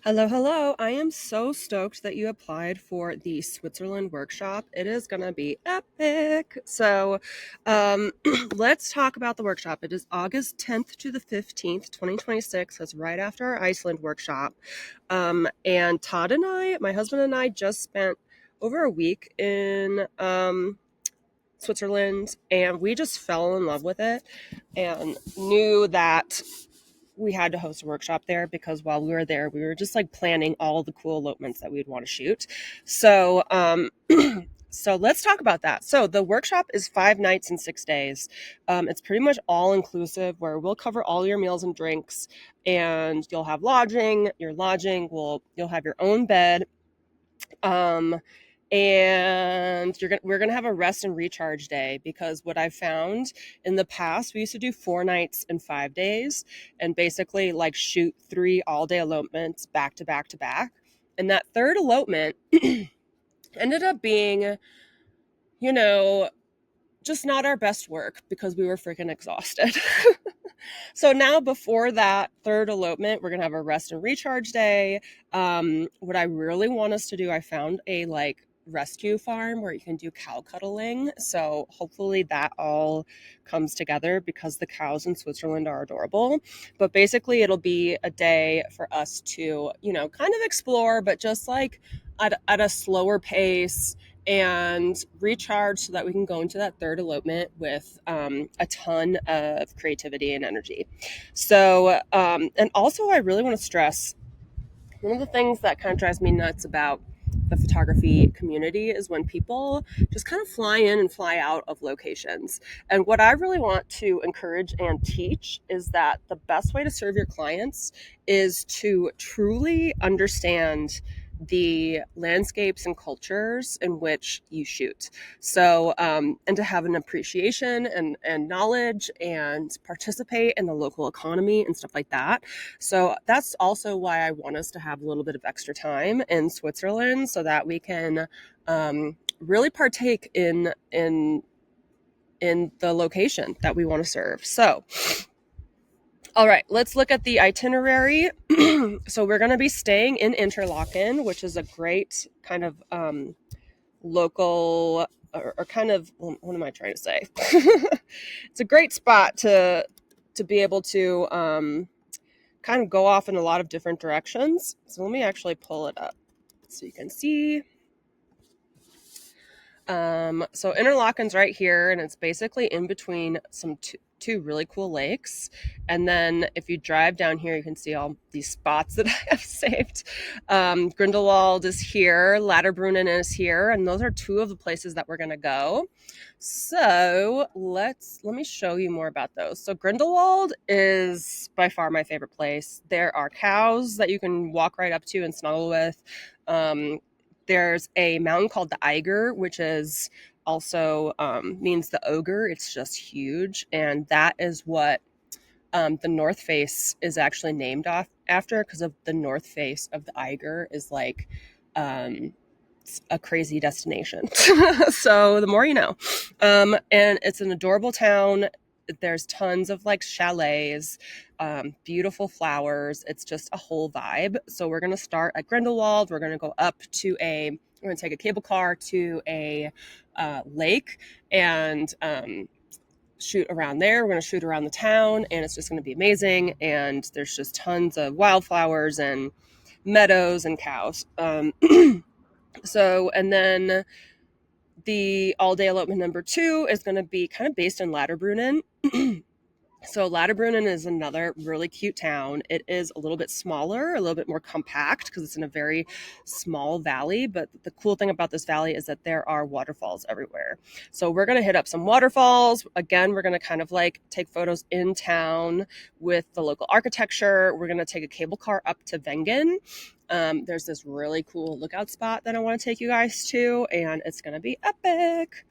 Hello, hello. I am so stoked that you applied for the Switzerland workshop. It is going to be epic. So, let's talk about the workshop. It is August 10th to the 15th, 2026. That's right after our Iceland workshop. And Todd and I, my husband and I, just spent over a week in Switzerland, and we just fell in love with it and knew that we had to host a workshop there because while we were there, we were just like planning all the cool elopements that we'd want to shoot. So, so let's talk about that. So the workshop is 5 nights and 6 days. It's pretty much all inclusive, where we'll cover all your meals and drinks, and you'll have lodging. Your lodging will you'll have your own bed. Um, and we're gonna have a rest and recharge day, because what I've found in the past, we used to do 4 nights and 5 days, and basically like shoot three all-day elopements back to back to back. And that third elopement ended up being, you know, just not our best work because we were freaking exhausted. So now, before that third elopement, we're gonna have a rest and recharge day. What I really want us to do, I found a like rescue farm where you can do cow cuddling. So hopefully that all comes together, because the cows in Switzerland are adorable. But basically, it'll be a day for us to, kind of explore, but just like at a slower pace, and recharge, so that we can go into that third elopement with a ton of creativity and energy. So, and also, I really want to stress, one of the things that kind of drives me nuts about the photography community is when people just kind of fly in and fly out of locations. And what I really want to encourage and teach is that the best way to serve your clients is to truly understand the landscapes and cultures in which you shoot. So, and to have an appreciation and knowledge and participate in the local economy and stuff like that. So that's also why I want us to have a little bit of extra time in Switzerland, so that we can really partake in the location that we want to serve. So, all right, let's look at the itinerary. So we're going to be staying in Interlaken, which is a great kind of local, or kind of, what am I trying to say? It's a great spot to be able to kind of go off in a lot of different directions. So let me actually pull it up so you can see. So Interlaken's right here, and it's basically in between two really cool lakes. And then if you drive down here, you can see all these spots that I have saved. Grindelwald is here, Latterbrunnen is here, and those are two of the places that we're going to go. So let me show you more about those. So Grindelwald is by far my favorite place. There are cows that you can walk right up to and snuggle with. There's a mountain called the Eiger, which is also means the ogre. It's just huge, and that is what the North Face is actually named off after, because of the North Face of the Eiger is like a crazy destination. So the more you know. And it's an adorable town. There's tons of like chalets, beautiful flowers. It's just a whole vibe. So we're going to start at Grindelwald. We're going to go up to we're going to take a cable car to a lake, and shoot around there. We're going to shoot around the town, and it's just going to be amazing. And there's just tons of wildflowers and meadows and cows. So, and then the all day elopement number 2 is going to be kind of based in Latterbrunnen. So Latterbrunnen is another really cute town. It is a little bit smaller, a little bit more compact, because it's in a very small valley. But the cool thing about this valley is that there are waterfalls everywhere. So we're going to hit up some waterfalls. Again, we're going to kind of like take photos in town with the local architecture. We're going to take a cable car up to Wengen. There's this really cool lookout spot that I want to take you guys to, and it's going to be epic.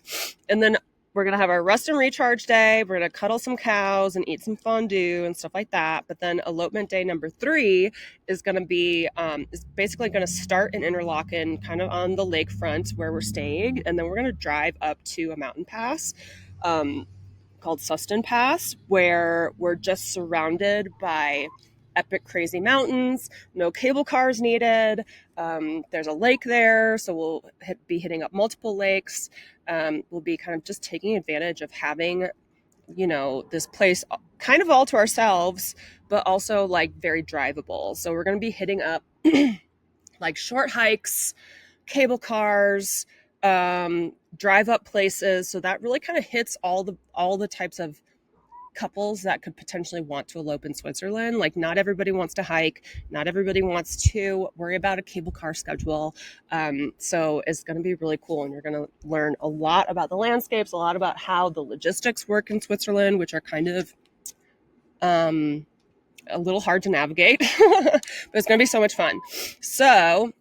And then we're going to have our rest and recharge day. We're going to cuddle some cows and eat some fondue and stuff like that. But then elopement day number 3 is going to be, is basically going to start in Interlaken, kind of on the lakefront where we're staying. And then we're going to drive up to a mountain pass called Susten Pass, where we're just surrounded by epic, crazy mountains, no cable cars needed. There's a lake there, so we'll be hitting up multiple lakes. We'll be kind of just taking advantage of having, this place kind of all to ourselves, but also like very drivable. So we're going to be hitting up like short hikes, cable cars, drive up places. So that really kind of hits all the types of couples that could potentially want to elope in Switzerland. Like, not everybody wants to hike, not everybody wants to worry about a cable car schedule. So it's going to be really cool, and you're going to learn a lot about the landscapes, a lot about how the logistics work in Switzerland, which are kind of a little hard to navigate, but it's going to be so much fun. So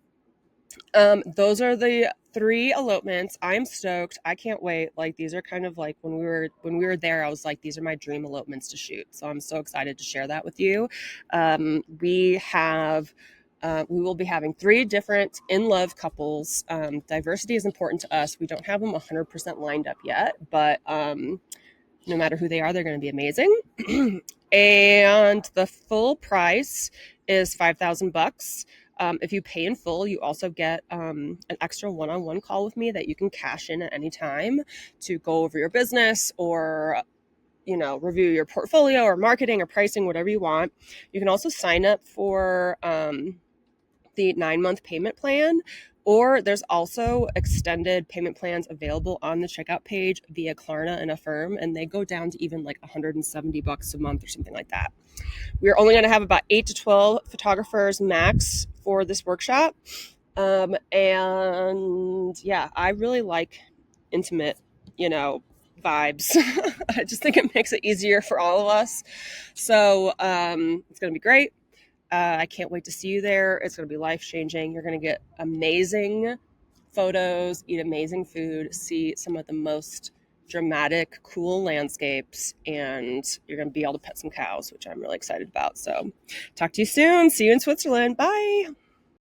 those are the 3 elopements. I'm stoked. I can't wait. Like, these are kind of like when we were there, I was like, these are my dream elopements to shoot. So I'm so excited to share that with you. We will be having 3 different in-love couples. Diversity is important to us. We don't have them 100% lined up yet, but no matter who they are, they're going to be amazing. And the full price is $5,000. If you pay in full, you also get an extra one-on-one call with me that you can cash in at any time to go over your business or, review your portfolio or marketing or pricing, whatever you want. You can also sign up for the 9-month payment plan, or there's also extended payment plans available on the checkout page via Klarna and Affirm, and they go down to even like $170 a month or something like that. We're only going to have about 8 to 12 photographers max for this workshop. And yeah, I really like intimate, vibes. I just think it makes it easier for all of us. So it's going to be great. I can't wait to see you there. It's going to be life-changing. You're going to get amazing photos, eat amazing food, see some of the most dramatic, cool landscapes, and you're going to be able to pet some cows, which I'm really excited about. So talk to you soon. See you in Switzerland. Bye.